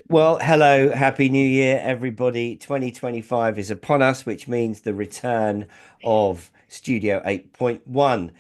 Well, hello, happy new year, everybody. 2025 is upon us, which means the return of Studio 8.1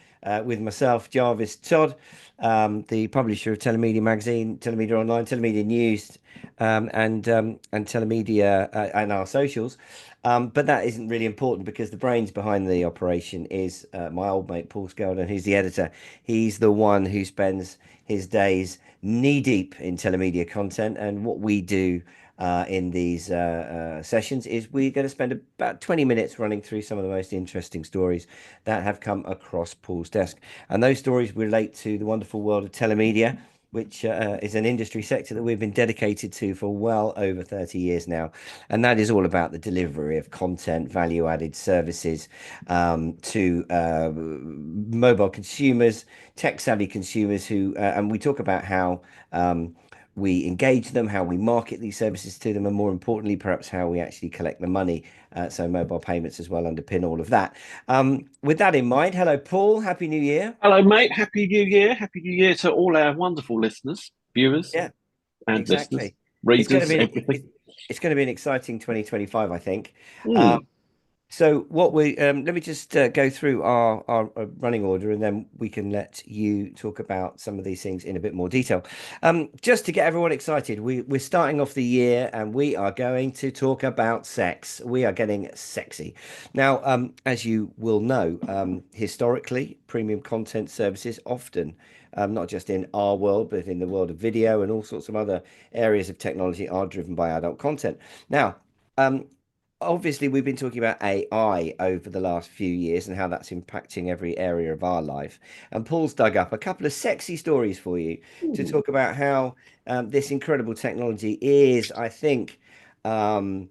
with myself, Jarvis, Todd, the publisher of Telemedia Magazine, Telemedia Online, Telemedia News, and Telemedia and our socials. But that isn't really important because the brains behind the operation is my old mate, Paul Skeldon, who's the editor. He's the one who spends his days knee deep in telemedia content. And what we do in these sessions is we're going to spend about 20 minutes running through some of the most interesting stories that have come across Paul's desk. And those stories relate to the wonderful world of telemedia, which is an industry sector that we've been dedicated to for well over 30 years now. And that is all about the delivery of content, value added services to mobile consumers, tech savvy consumers and we talk about how we engage them, how we market these services to them, and more importantly, perhaps how we actually collect the money. So mobile payments as well underpin all of that. With that in mind, hello, Paul. Happy New Year. Hello, mate. Happy New Year. Happy New Year to all our wonderful listeners, viewers, Yeah, and listeners, exactly. It's going to readers, be everything. it's going to be an exciting 2025, I think. Hmm. So what we let me just go through our running order, and then we can let you talk about some of these things in a bit more detail. Just to get everyone excited, we're starting off the year, and we are going to talk about sex. We are getting sexy. Now, as you will know, historically, premium content services often, not just in our world, but in the world of video and all sorts of other areas of technology, are driven by adult content. Now. Um, Obviously, we've been talking about AI over the last few years and how that's impacting every area of our life. And Paul's dug up a couple of sexy stories for you to Hmm. talk about how this incredible technology is, I think, um,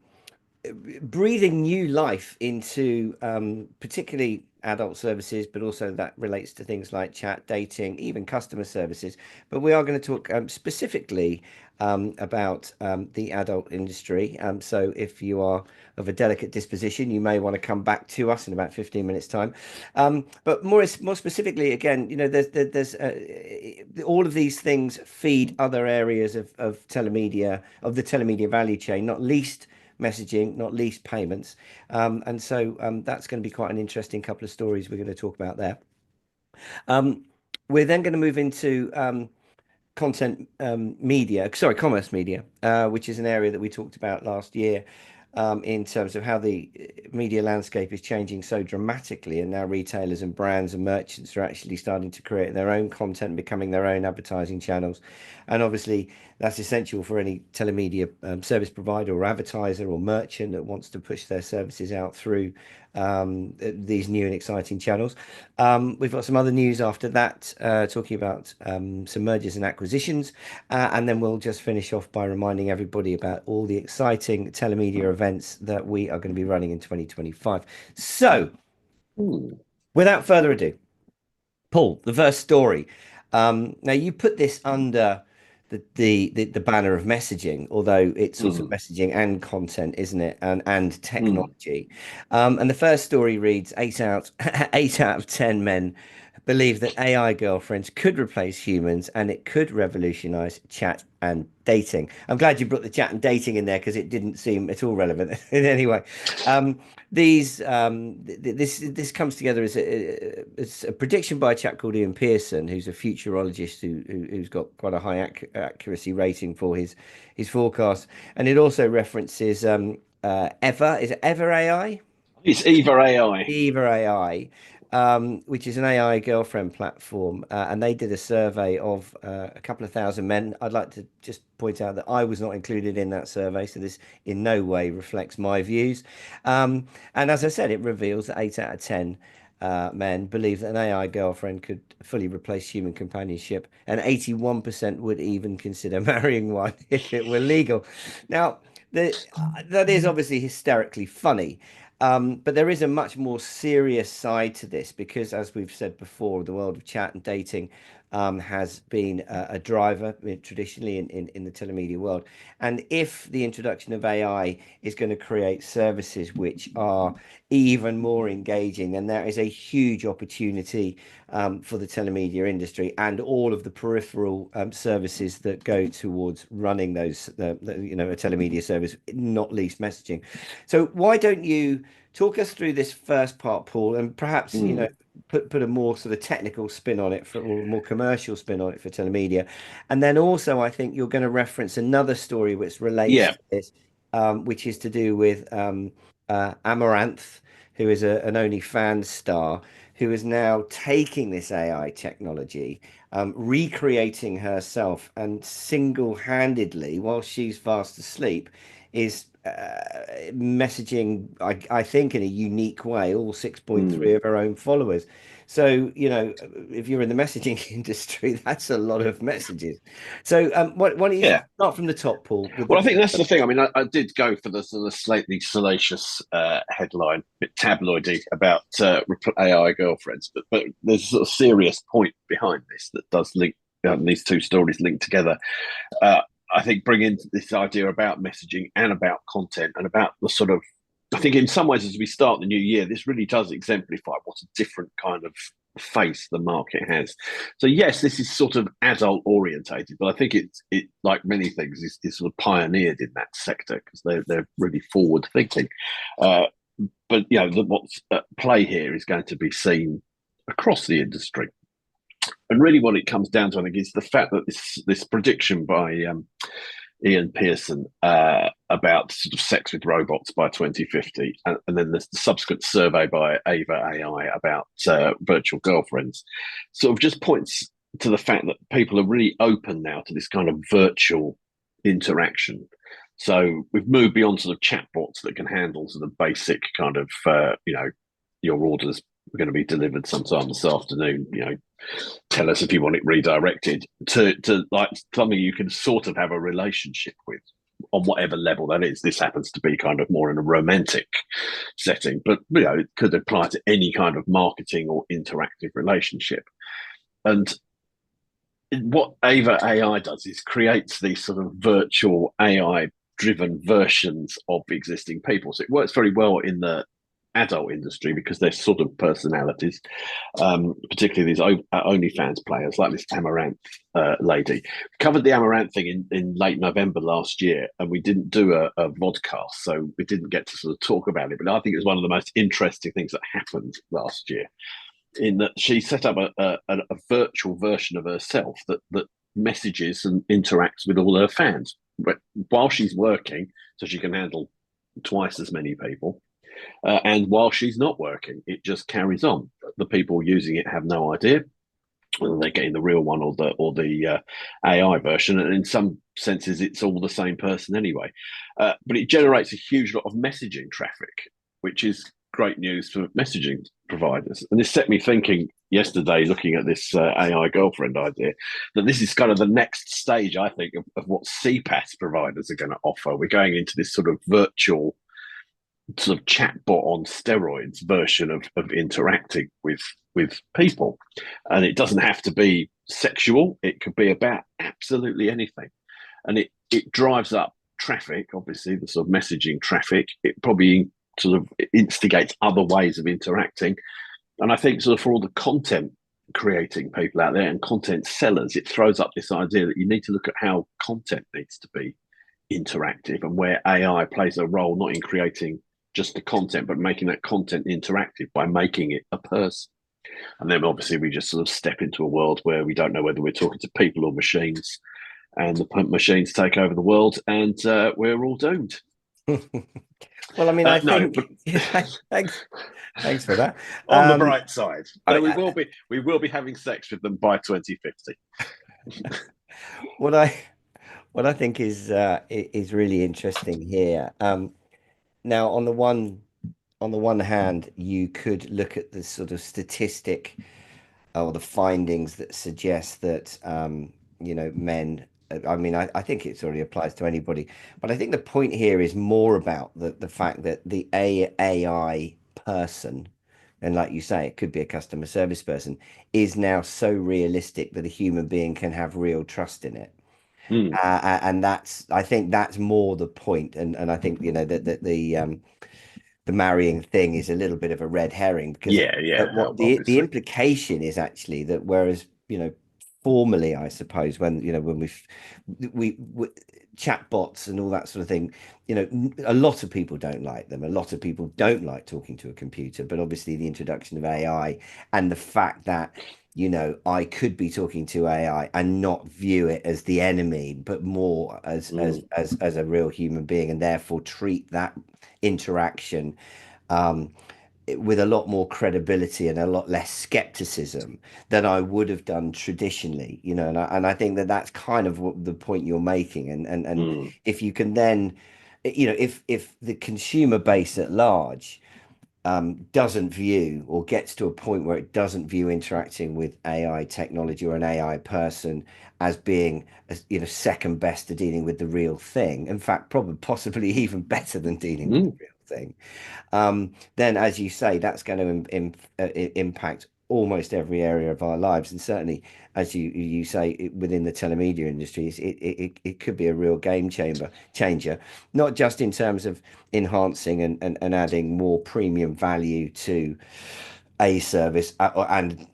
breathing new life into particularly adult services, but also that relates to things like chat, dating, even customer services. But we are going to talk specifically about the adult industry. So if you are of a delicate disposition, you may want to come back to us in about 15 minutes time. But more specifically, again, there's all of these things feed other areas of telemedia, of the telemedia value chain, not least messaging, not least payments. And so that's going to be quite an interesting couple of stories we're going to talk about there. Um, we're then going to move into content media, sorry, commerce media, which is an area that we talked about last year in terms of how the media landscape is changing so dramatically. And now retailers and brands and merchants are actually starting to create their own content, becoming their own advertising channels. And obviously, that's essential for any telemedia service provider or advertiser or merchant that wants to push their services out through these new and exciting channels. We've got some other news after that, talking about some mergers and acquisitions. And then we'll just finish off by reminding everybody about all the exciting telemedia events that we are going to be running in 2025. So, Hmm. without further ado, Paul, the first story. Now you put this under the banner of messaging, although it's also Hmm. messaging and content, isn't it? And Hmm. technology. And the first story reads: eight out of 10 men believe that AI girlfriends could replace humans and it could revolutionize chat and dating. I'm glad you brought the chat and dating in there because it didn't seem at all relevant in any way. Um, this comes together as a prediction by a chap called Ian Pearson, who's a futurologist who's got quite a high accuracy rating for his forecast, and it also references Ever, is it Ever AI? It's Eva AI. Eva AI, which is an AI girlfriend platform, and they did a survey of a couple of thousand men. I'd like to just point out that I was not included in that survey, so this in no way reflects my views. And as I said, it reveals that 8 out of 10 men believe that an AI girlfriend could fully replace human companionship, and 81% would even consider marrying one if it were legal. Now, that is obviously hysterically funny. But there is a much more serious side to this because, as we've said before, the world of chat and dating has been a driver traditionally in the telemedia world. And if the introduction of AI is going to create services which are even more engaging, then there is a huge opportunity for the telemedia industry and all of the peripheral services that go towards running those, a telemedia service, not least messaging. So why don't you talk us through this first part, Paul, and perhaps, Mm. put a more sort of technical spin on it for, or a more commercial spin on it for telemedia. And then also, I think you're going to reference another story which relates Yeah. to this, which is to do with Amaranth, who is an OnlyFans star, who is now taking this AI technology, recreating herself, and single-handedly, while she's fast asleep, is messaging, I think, in a unique way, all 6.3 Mm. of her own followers. So, if you're in the messaging industry, that's a lot of messages. So, why don't you Yeah. start from the top, Paul, with Well, the I think that's the thing. I mean, I did go for the sort of slightly salacious headline, a bit tabloidy about AI girlfriends, but there's a sort of serious point behind this that does link these two stories linked together. Uh, I think bring in this idea about messaging and about content and about the sort of, I think in some ways as we start the new year, this really does exemplify what a different kind of face the market has. So yes, this is sort of adult orientated, but I think it like many things is sort of pioneered in that sector because they're really forward thinking. Uh, but what's at play here is going to be seen across the industry. And really, what it comes down to, I think, is the fact that this prediction by Ian Pearson about sort of sex with robots by 2050, and then the subsequent survey by Ava AI about virtual girlfriends, sort of just points to the fact that people are really open now to this kind of virtual interaction. So we've moved beyond sort of chatbots that can handle sort of basic kind of your orders are going to be delivered sometime this afternoon. Tell us if you want it redirected to like something you can sort of have a relationship with on whatever level that is. This happens to be kind of more in a romantic setting, but it could apply to any kind of marketing or interactive relationship. And what Ava AI does is creates these sort of virtual AI driven versions of existing people. So it works very well in the adult industry because they're sort of personalities, particularly these OnlyFans players like this Amaranth lady. Covered the Amaranth thing in late November last year, and we didn't do a vodcast, so we didn't get to sort of talk about it. But I think it was one of the most interesting things that happened last year in that she set up a virtual version of herself that messages and interacts with all her fans while she's working, so she can handle twice as many people. And while she's not working, it just carries on. The people using it have no idea whether they're getting the real one or the AI version. And in some senses, it's all the same person anyway. But it generates a huge lot of messaging traffic, which is great news for messaging providers. And this set me thinking yesterday, looking at this AI girlfriend idea, that this is kind of the next stage, I think, of what CPaaS providers are going to offer. We're going into this sort of virtual sort of chatbot on steroids version of interacting with people. And it doesn't have to be sexual. It could be about absolutely anything. And it drives up traffic, obviously, the sort of messaging traffic. It probably sort of instigates other ways of interacting. And I think sort of for all the content creating people out there and content sellers, it throws up this idea that you need to look at how content needs to be interactive and where AI plays a role not in creating just the content, but making that content interactive by making it a person. And then obviously we just sort of step into a world where we don't know whether we're talking to people or machines, and the machines take over the world, and we're all doomed. Well, I mean, I No, think but thanks for that. on the Um, bright side, I, we will be having sex with them by 2050. what I think is really interesting here. Now, on the one hand, you could look at the sort of statistic or the findings that suggest that men. I mean, I think it already applies to anybody, but I think the point here is more about the fact that the AI person and like you say, it could be a customer service person, is now so realistic that a human being can have real trust in it. Mm. And that's, I think that's more the point. And I think, that the marrying thing is a little bit of a red herring, because Yeah, yeah, what the obviously. implication is actually that, whereas, formally, I suppose, when, when we chatbots and all that sort of thing, a lot of people don't like them. A lot of people don't like talking to a computer, but obviously the introduction of AI and the fact that, I could be talking to AI and not view it as the enemy, but more as Mm, a real human being, and therefore treat that interaction um, with a lot more credibility and a lot less skepticism than I would have done traditionally, and I think that that's kind of what the point you're making, and mm, if you can then, if the consumer base at large doesn't view, or gets to a point where it doesn't view interacting with AI technology or an AI person as being, second best to dealing with the real thing. In fact, probably possibly even better than dealing with the mm. real thing. Then, as you say, that's going to impact almost every area of our lives, and certainly, as you say, within the telemedia industry, it could be a real changer, not just in terms of enhancing and adding more premium value to a service, and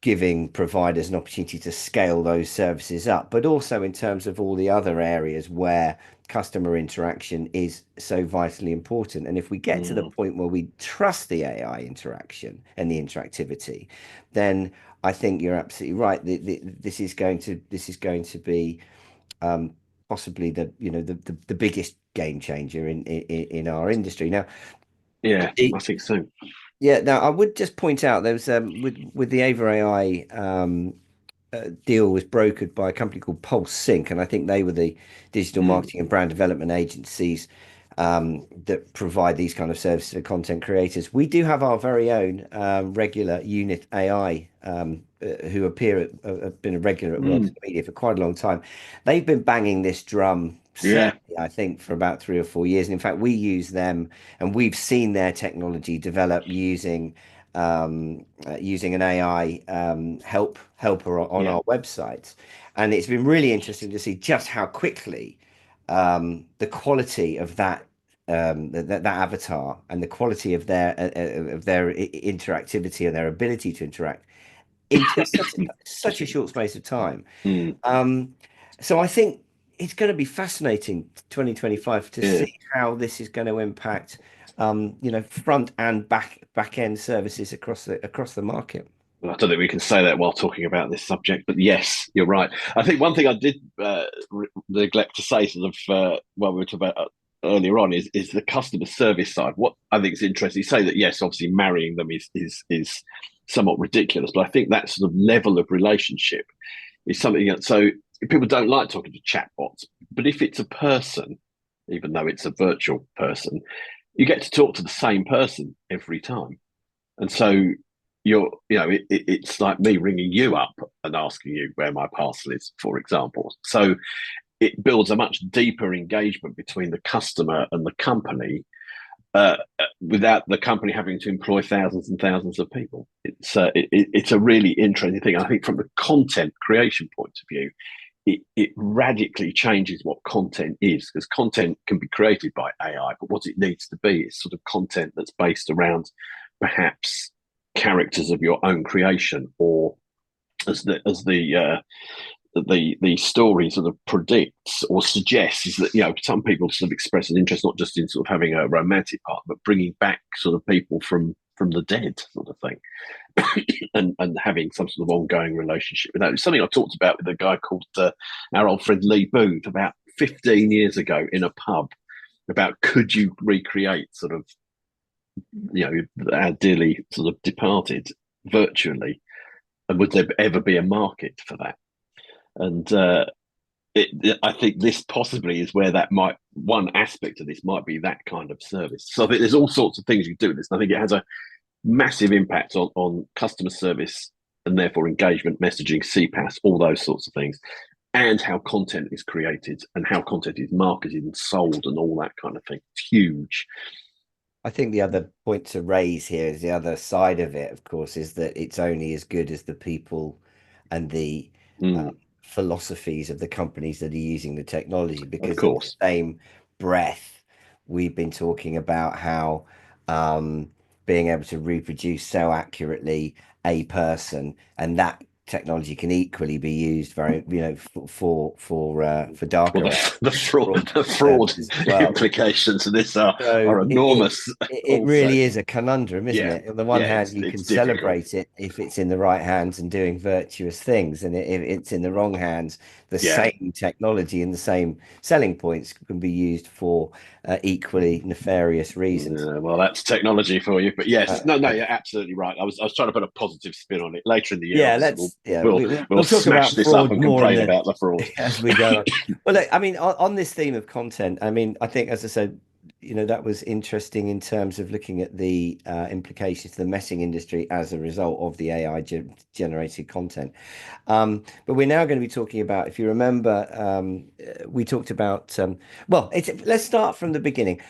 giving providers an opportunity to scale those services up, but also in terms of all the other areas where customer interaction is so vitally important. And if we get to the Mm. point where we trust the AI interaction and the interactivity, then I think you're absolutely right. This is going to be um, possibly the biggest game changer in our industry. Now, Yeah, I the, think so. yeah, now I would just point out, there was with the Ava AI deal was brokered by a company called Pulse Sync, and I think they were the digital Mm. marketing and brand development agencies that provide these kind of services to content creators. We do have our very own regular unit AI, who have been a regular at World Mm. Telemedia for quite a long time. They've been banging this drum, Yeah, certainly, I think, for about 3 or 4 years. And in fact, we use them, and we've seen their technology develop using an AI helper on yeah, our websites, and it's been really interesting to see just how quickly the quality of that avatar, and the quality of their interactivity and their ability to interact in just such a short space of time. mm. Um, so I think it's going to be fascinating 2025 to Yeah. see how this is going to impact, front and back end services across the market. Well, I don't think we can say that while talking about this subject, but yes, you're right. I think one thing I did neglect to say, sort of, while we were talking about earlier on, is the customer service side. What I think is interesting, you say that yes, obviously marrying them is somewhat ridiculous, but I think that sort of level of relationship is something that, so people don't like talking to chatbots, but if it's a person, even though it's a virtual person, you get to talk to the same person every time. And so it's like me ringing you up and asking you where my parcel is, for example. So it builds a much deeper engagement between the customer and the company, without the company having to employ thousands and thousands of people. It's a really interesting thing. I think from the content creation point of view, it radically changes what content is, because content can be created by AI, but what it needs to be is sort of content that's based around perhaps characters of your own creation, or as the story sort of predicts or suggests, is that some people sort of express an interest not just in sort of having a romantic part, but bringing back sort of people from the dead, sort of thing, and having some sort of ongoing relationship with that. It's something I talked about with a guy called our old friend Lee Booth about 15 years ago in a pub, about could you recreate sort of our dearly sort of departed virtually, and would there ever be a market for that? And I think this possibly is where that might, one aspect of this might be that kind of service. So I think there's all sorts of things you do with this. And I think it has a massive impact on customer service, and therefore engagement, messaging, CPaaS, all those sorts of things, and how content is created and how content is marketed and sold and all that kind of thing. It's huge. I think the other point to raise here is the other side of it, of course, is that it's only as good as the people and the uh, Mm, philosophies of the companies that are using the technology. of Because in the course. same breath, we've been talking about how um, being able to reproduce so accurately a person, and that technology can equally be used very, for Well, darker the, the fraud, fraud the fraud purposes as well. implications of this So are enormous. it Also, really is a conundrum, isn't yeah, it? On the one yeah, hand, you can it's difficult. celebrate it if it's in the right hands and doing virtuous things, and if it's in the wrong hands, the Yeah. same technology and the same selling points can be used for equally nefarious reasons. Yeah, well, that's technology for you. But yes, Uh, no, no, uh, you're absolutely right. I was trying to put a positive spin on it. Later in the year, yeah, obviously, let's yeah we'll we'll we'll talk smash about this up fraud and more in complain the about the fraud. as we go on. Well, look, I mean, on this theme of content, I mean, I think, as I said, that was interesting in terms of looking at the implications to the messaging industry as a result of the AI generated content. But we're now going to be talking about, if you remember, we talked about, let's start from the beginning.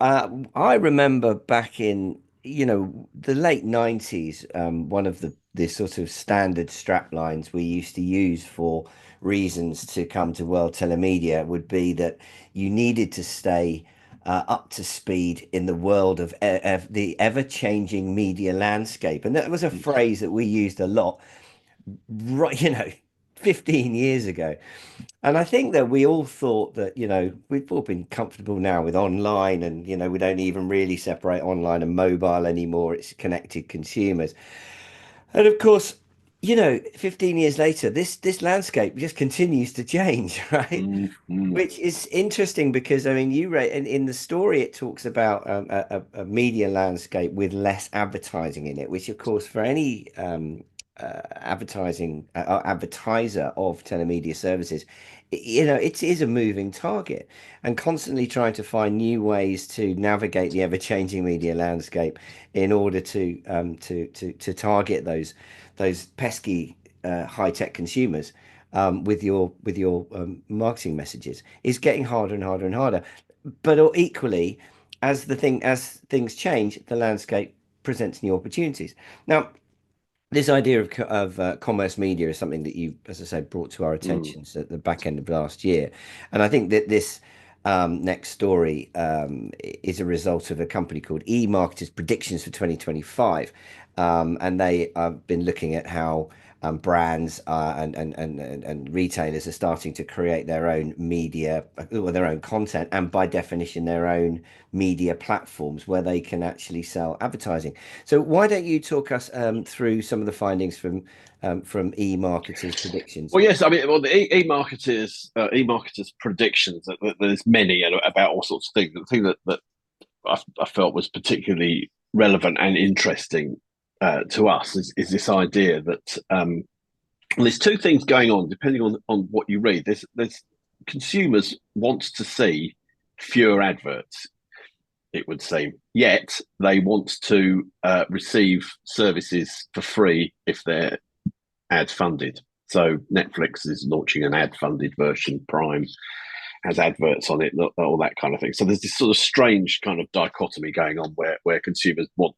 I remember back in, the late 90s, one of the sort of standard strap lines we used to use for reasons to come to World Telemedia would be that you needed to stay up to speed in the world of the ever-changing media landscape. And that was a phrase that we used a lot, right, 15 years ago. And I think that we all thought that, we've all been comfortable now with online, and, we don't even really separate online and mobile anymore. It's connected consumers. And of course, 15 years later, this landscape just continues to change, right? Mm, mm, Which is interesting because, I mean, you read in the story, it talks about a media landscape with less advertising in it, which, of course, for any advertiser of telemedia services, it is a moving target, and constantly trying to find new ways to navigate the ever-changing media landscape in order to target those pesky high-tech consumers with your marketing messages is getting harder and harder and harder. But equally, as things change, the landscape presents new opportunities. Now, this idea of commerce media is something that you, as I said, brought to our mm. attention at the back end of last year, and I think that this next story is a result of a company called eMarketer's predictions for 2025, and they have been looking at how brands and retailers are starting to create their own media or their own content, and by definition, their own media platforms where they can actually sell advertising. So why don't you talk us through some of the findings from eMarketer's predictions? Well, yes, I mean, well, the e-marketers predictions. There's many about all sorts of things. The thing that I felt was particularly relevant and interesting to us is this idea that well, there's two things going on depending on what you read. There's consumers want to see fewer adverts. It would seem. Yet they want to receive services for free if they're ad funded. So Netflix is launching an ad funded version. Prime has adverts on it, all that kind of thing. So there's this sort of strange kind of dichotomy going on where consumers want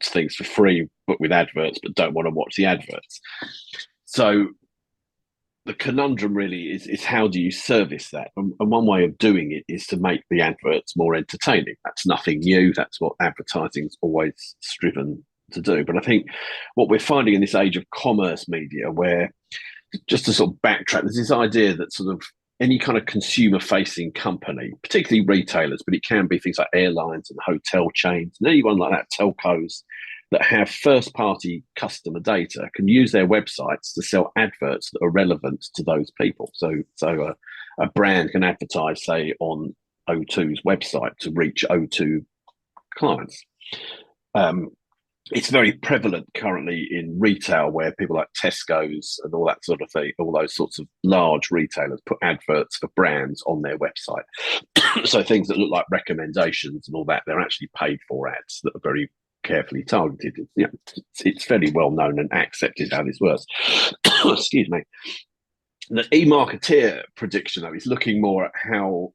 things for free but with adverts, but don't want to watch the adverts. So the conundrum really is how do you service that? And one way of doing it is to make the adverts more entertaining. That's nothing new. That's what advertising's always striven to do. But I think what we're finding in this age of commerce media, where just to sort of backtrack, there's this idea that sort of any kind of consumer facing company, particularly retailers, but it can be things like airlines and hotel chains and anyone like that, telcos, that have first party customer data can use their websites to sell adverts that are relevant to those people. So a brand can advertise, say, on O2's website to reach O2 clients. Um, it's very prevalent currently in retail where people like Tesco's and all that sort of thing, all those sorts of large retailers put adverts for brands on their website. So things that look like recommendations and all that, they're actually paid for ads that are very carefully targeted. It's fairly well known and accepted how this works. Excuse me. The e-marketeer prediction, though, is looking more at how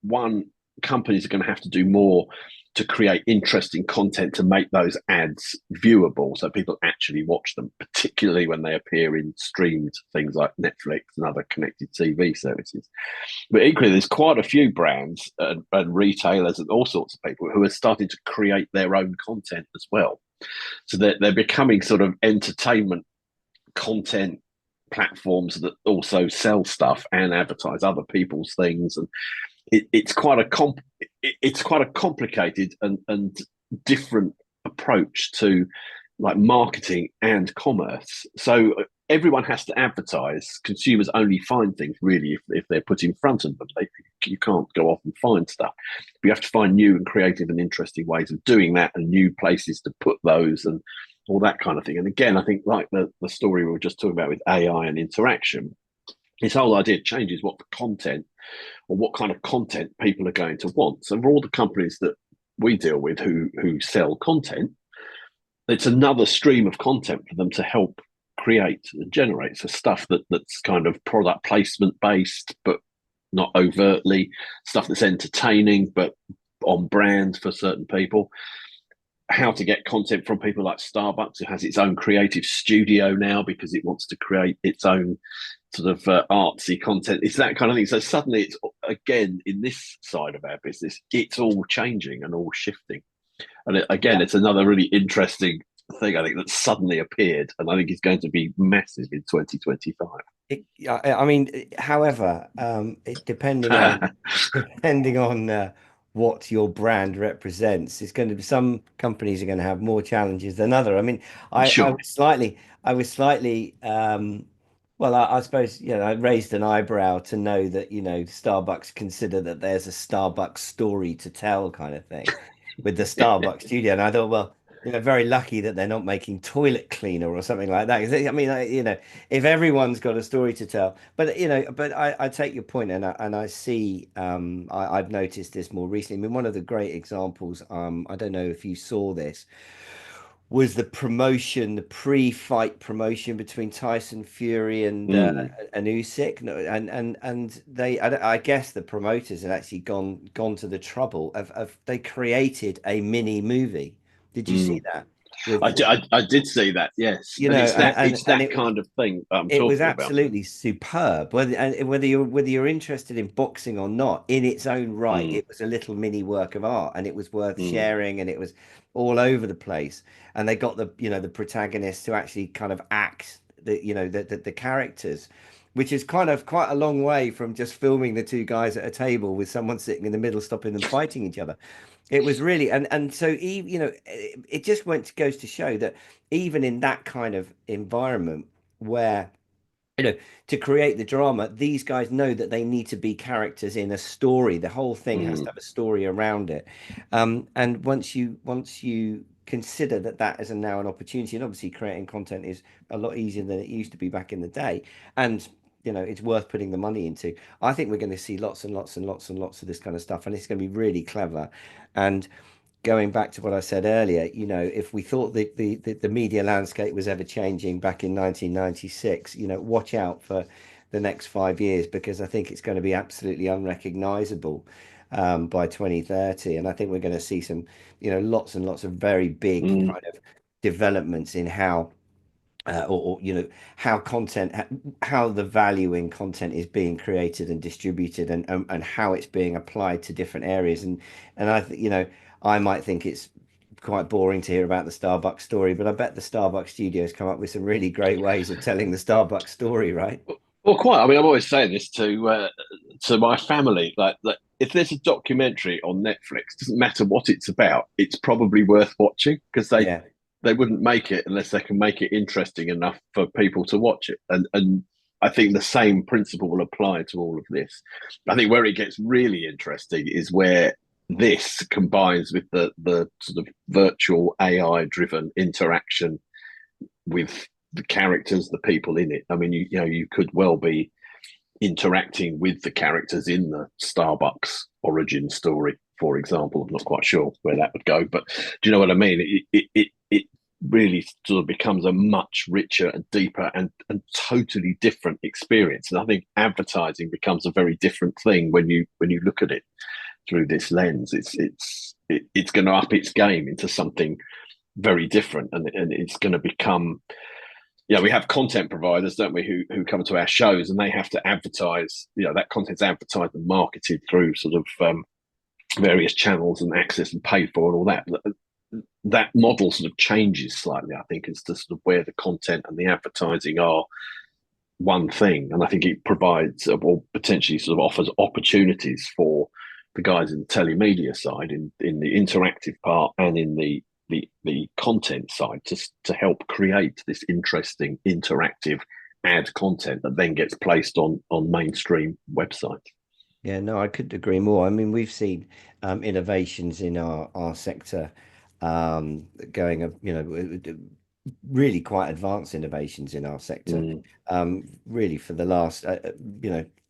one companies are going to have to do more to create interesting content to make those ads viewable so people actually watch them, particularly when they appear in streamed things like Netflix and other connected TV services. But equally, there's quite a few brands and retailers and all sorts of people who are starting to create their own content as well. So they're becoming sort of entertainment content platforms that also sell stuff and advertise other people's things, and it's quite a complicated and different approach to like marketing and commerce. So everyone has to advertise. Consumers only find things really if they're put in front of them. You can't go off and find stuff. But you have to find new and creative and interesting ways of doing that, and new places to put those, and all that kind of thing. And again, I think like the story we were just talking about with AI and interaction, this whole idea changes what the content or what kind of content people are going to want. So for all the companies that we deal with who sell content, it's another stream of content for them to help create and generate. So stuff that's kind of product placement based, but not overtly, stuff that's entertaining, but on brand for certain people. How to get content from people like Starbucks, who has its own creative studio now because it wants to create its own sort of artsy content. It's that kind of thing. So suddenly it's, again, in this side of our business, it's all changing and all shifting. And again, it's another really interesting thing, I think, that suddenly appeared, and I think it's going to be massive in 2025. I mean, however, depending on what your brand represents, it's going to be, some companies are going to have more challenges than other. I mean, I Sure. was slightly, well, I suppose, I raised an eyebrow to know that, Starbucks consider that there's a Starbucks story to tell kind of thing with the Starbucks studio. And I thought, well, very lucky that they're not making toilet cleaner or something like that. 'Cause I mean, if everyone's got a story to tell, but I take your point, and I see, I've noticed this more recently. I mean, one of the great examples, I don't know if you saw this, was the pre-fight promotion between Tyson Fury and Usyk. No, and I guess the promoters had actually gone to the trouble of they created a mini movie. Did you see Mm. that? With I did see that, yes, you and know, it's and that it was kind of thing that I'm it was talking about. absolutely superb. Whether you're interested in boxing or not, in its own right, Mm, it was a little mini work of art, and it was worth mm, sharing, and it was all over the place. And they got the protagonists to actually kind of act the characters, which is kind of quite a long way from just filming the two guys at a table with someone sitting in the middle stopping them fighting each other. It was really, and so it just goes to show that even in that kind of environment where you know to create the drama, these guys know that they need to be characters in a story. The whole thing has to mm, have a story around it. And once you consider that as now an opportunity, and obviously creating content is a lot easier than it used to be back in the day, and it's worth putting the money into. I think we're going to see lots and lots and lots and lots of this kind of stuff, and it's going to be really clever. And going back to what I said earlier, if we thought the media landscape was ever changing back in 1996, watch out for the next 5 years, because I think it's going to be absolutely unrecognizable by 2030. And I think we're going to see some, lots and lots of very big mm, kind of developments in how or how how the value in content is being created and distributed, and how it's being applied to different areas. And I might think it's quite boring to hear about the Starbucks story, but I bet the Starbucks studios come up with some really great ways of telling the Starbucks story, right? Well, quite. I mean, I'm always saying this to my family, like if there's a documentary on Netflix, doesn't matter what it's about, it's probably worth watching because Yeah. they wouldn't make it unless they can make it interesting enough for people to watch it. And I think the same principle will apply to all of this. I think where it gets really interesting is where this combines with the sort of virtual AI driven interaction with the characters, the people in it. I mean, you could well be interacting with the characters in the Starbucks origin story, for example. I'm not quite sure where that would go, but do you know what I mean? It really sort of becomes a much richer and deeper and totally different experience. And I think advertising becomes a very different thing when you look at it. through this lens, it's going to up its game into something very different, and it's going to become. Yeah, we have content providers, don't we, who come to our shows and they have to advertise. That content's advertised and marketed through sort of various channels and access and paid for and all that. That model sort of changes slightly, I think, as to sort of where the content and the advertising are one thing. And I think it provides or potentially sort of offers opportunities for the guys in the telemedia side, in the interactive part and in the content side, to help create this interesting interactive ad content that then gets placed on mainstream websites. Yeah, no, I couldn't agree more. I mean, we've seen innovations in our sector going, really quite advanced innovations in our sector, Mm. really for the last,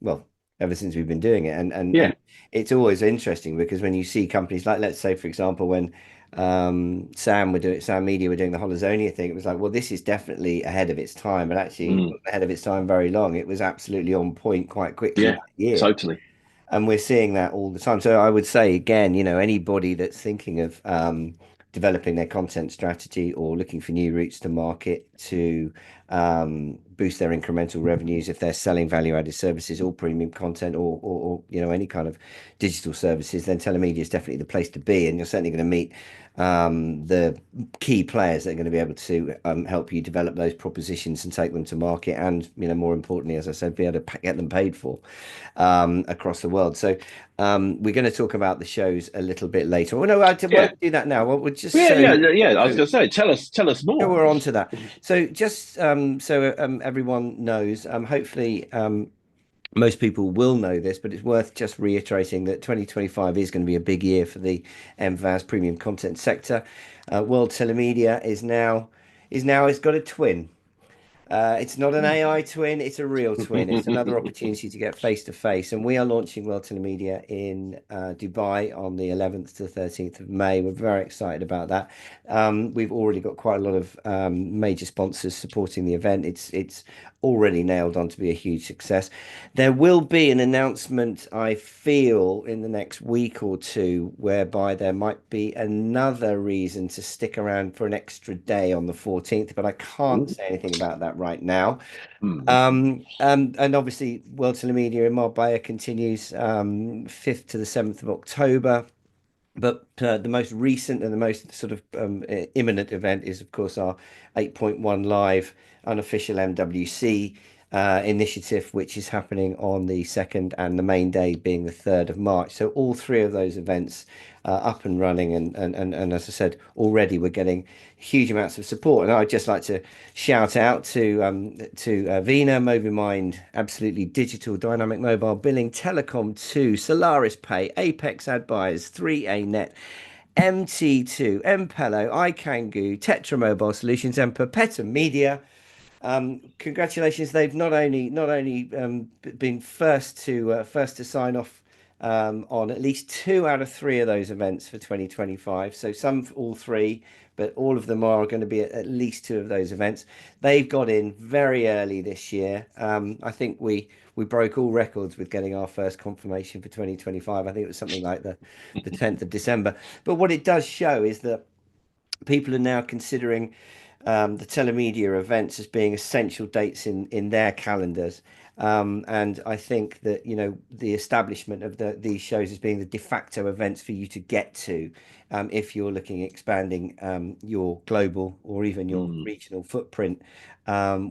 well, ever since we've been doing it. And Yeah, it's always interesting because when you see companies like, let's say, for example, when Sam Media were doing the Holozonia thing, it was like, well, this is definitely ahead of its time, but actually it mm. wasn't ahead of its time very long. It was absolutely on point quite quickly Yeah, that year. totally. And we're seeing that all the time. So I would say again, anybody that's thinking of developing their content strategy or looking for new routes to market to boost their incremental revenues, if they're selling value-added services or premium content or any kind of digital services, then telemedia is definitely the place to be. And you're certainly going to meet the key players that are going to be able to help you develop those propositions and take them to market, and more importantly, as I said, be able to get them paid for across the world. So we're going to talk about the shows a little bit later. Well, no, I Yeah, won't do that now. We'll just yeah, so yeah, yeah. I was so going to say, tell us so more. we're on to that. So just so everyone knows, hopefully most people will know this, but it's worth just reiterating that 2025 is going to be a big year for the MVAS premium content sector. World Telemedia is now it's got a twin. It's not an AI twin, it's a real twin. It's another opportunity to get face to face. And we are launching World Telemedia in Dubai on the 11th to the 13th of May. We're very excited about that. We've already got quite a lot of major sponsors supporting the event. It's already nailed on to be a huge success. There will be an announcement, I feel, in the next week or two, whereby there might be another reason to stick around for an extra day on the 14th, but I can't say anything about that right now. Mm. And obviously, World Telemedia in Marbella continues 5th to the 7th of October. But the most recent and the most sort of imminent event is, of course, our 8.1 live unofficial MWC initiative, which is happening on the 2nd and the main day being the 3rd of March. So all three of those events up and running. And as I said, already we're getting huge amounts of support. And I'd just like to shout out to Vina, Movimind, Absolutely Digital, Dynamic Mobile Billing, Telecom 2, Solaris Pay, Apex Ad Buyers, 3A Net, MT2, Mpello, iCangu, Tetra Mobile Solutions, and Perpetuum Media. Congratulations! They've not only been first to sign off on at least two out of three of those events for 2025. So some all three, but all of them are going to be at least two of those events. They've got in very early this year. I think we broke all records with getting our first confirmation for 2025. I think it was something like the 10th of December. But what it does show is that people are now considering the telemedia events as being essential dates in their calendars. And I think that, the establishment of these shows as being the de facto events for you to get to if you're looking at expanding your global or even your Mm. regional footprint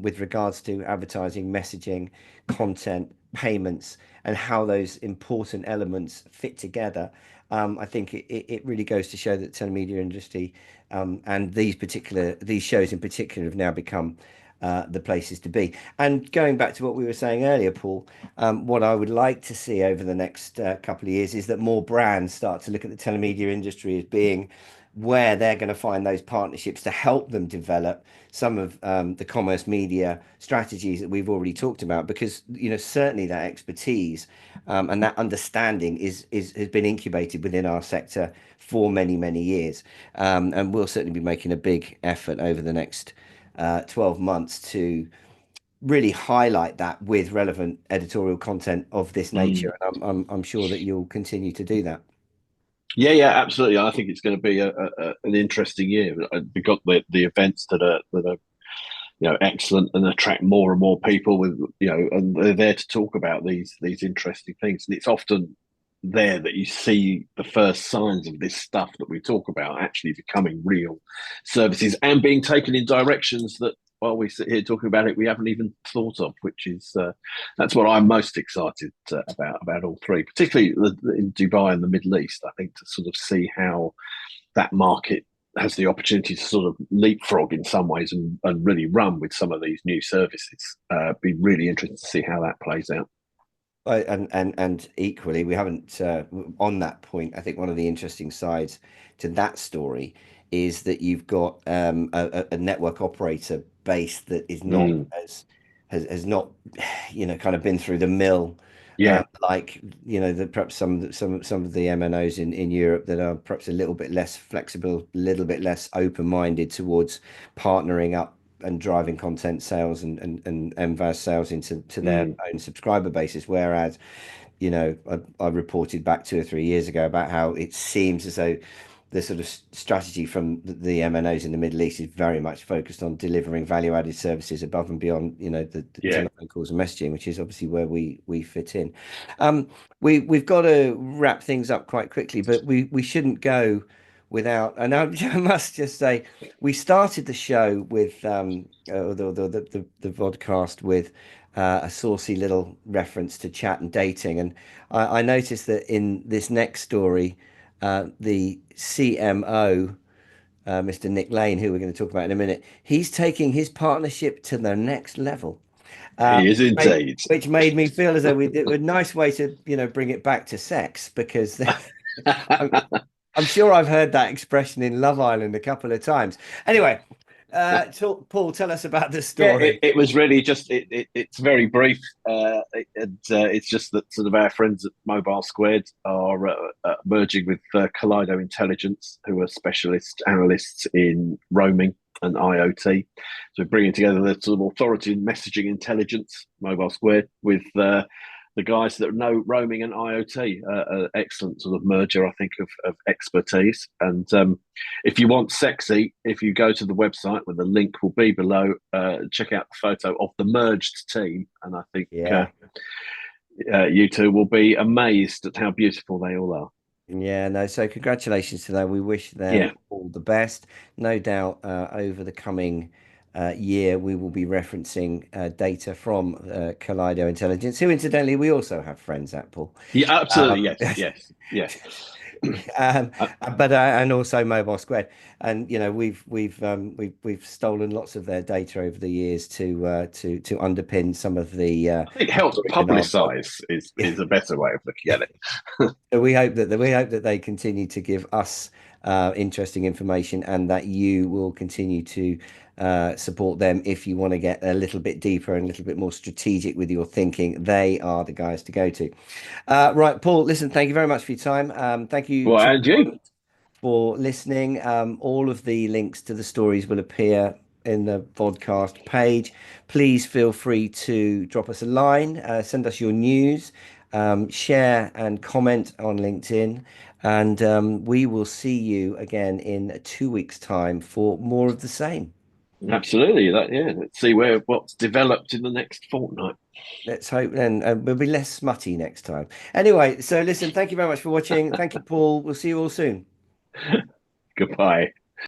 with regards to advertising, messaging, content, payments, and how those important elements fit together. I think it really goes to show that the telemedia industry and these shows in particular have now become the places to be. And going back to what we were saying earlier, Paul, what I would like to see over the next couple of years is that more brands start to look at the telemedia industry as being where they're going to find those partnerships to help them develop some of the commerce media strategies that we've already talked about, because certainly that expertise and that understanding has been incubated within our sector for many years, and we'll certainly be making a big effort over the next 12 months to really highlight that with relevant editorial content of this Mm. nature, and I'm sure that you'll continue to do that. Yeah, absolutely. I think it's going to be an interesting year. We've got the events that are excellent and attract more and more people with and they're there to talk about these interesting things. And it's often there that you see the first signs of this stuff that we talk about actually becoming real services and being taken in directions that while we sit here talking about it we haven't even thought of, which is that's what I'm most excited about all three, particularly in Dubai and the Middle East. I think to sort of see how that market has the opportunity to sort of leapfrog in some ways and really run with some of these new services. Be really interested to see how that plays out. And equally, we haven't on that point. I think one of the interesting sides to that story is that you've got a network operator base that is not Mm, as has not kind of been through the mill yeah, like the perhaps some of the MNOs in Europe that are perhaps a little bit less flexible, a little bit less open-minded towards partnering up and driving content sales and MVAS sales into their mm, own subscriber bases. Whereas, I reported back 2 or 3 years ago about how it seems as though the sort of strategy from the MNOs in the Middle East is very much focused on delivering value-added services above and beyond, the yeah. telephone calls and messaging, which is obviously where we fit in. We've got to wrap things up quite quickly, but we shouldn't go without. And I must just say, we started the show with the vodcast with a saucy little reference to chat and dating, and I noticed that in this next story, the CMO, Mr. Nick Lane, who we're going to talk about in a minute, he's taking his partnership to the next level, He is made- indeed. which made me feel as though we did a nice way to, bring it back to sex because I'm, I'm sure I've heard that expression in Love Island a couple of times. Anyway, Paul, tell us about the Yeah, story. it was really just it's very brief, and it's just that sort of our friends at Mobile Squared are merging with Kaleido Intelligence, who are specialist analysts in roaming and IoT. So bringing together the sort of authority in messaging intelligence, Mobile Squared, with the guys that know roaming and IoT. Excellent sort of merger, I think, of expertise. And if you want sexy, if you go to the website where the link will be below, check out the photo of the merged team. And I think Yeah. you two will be amazed at how beautiful they all are. Yeah, no, so congratulations to them. We wish them Yeah. all the best. No doubt over the coming year, we will be referencing data from Kaleido Intelligence, who incidentally we also have friends at, Paul. Yeah, absolutely. Um, Yes. Yes. Yeah. um, uh, but and also Mobile Squared, and we've stolen lots of their data over the years to underpin some of the I think help stories in our blog. publicize is a better way of looking at it. So we hope that they continue to give us interesting information, and that you will continue to support them if you want to get a little bit deeper and a little bit more strategic with your thinking. They are the guys to go to. Right, Paul. Listen, thank you very much for your time. Thank you Well, to and you. everyone for listening. All of the links to the stories will appear in the podcast page. Please feel free to drop us a line, send us your news, share and comment on LinkedIn. And we will see you again in 2 weeks' time for more of the same. Absolutely. Yeah. Let's see what's developed in the next fortnight. Let's hope then we'll be less smutty next time. Anyway, so listen, thank you very much for watching. Thank you, Paul. We'll see you all soon. Goodbye.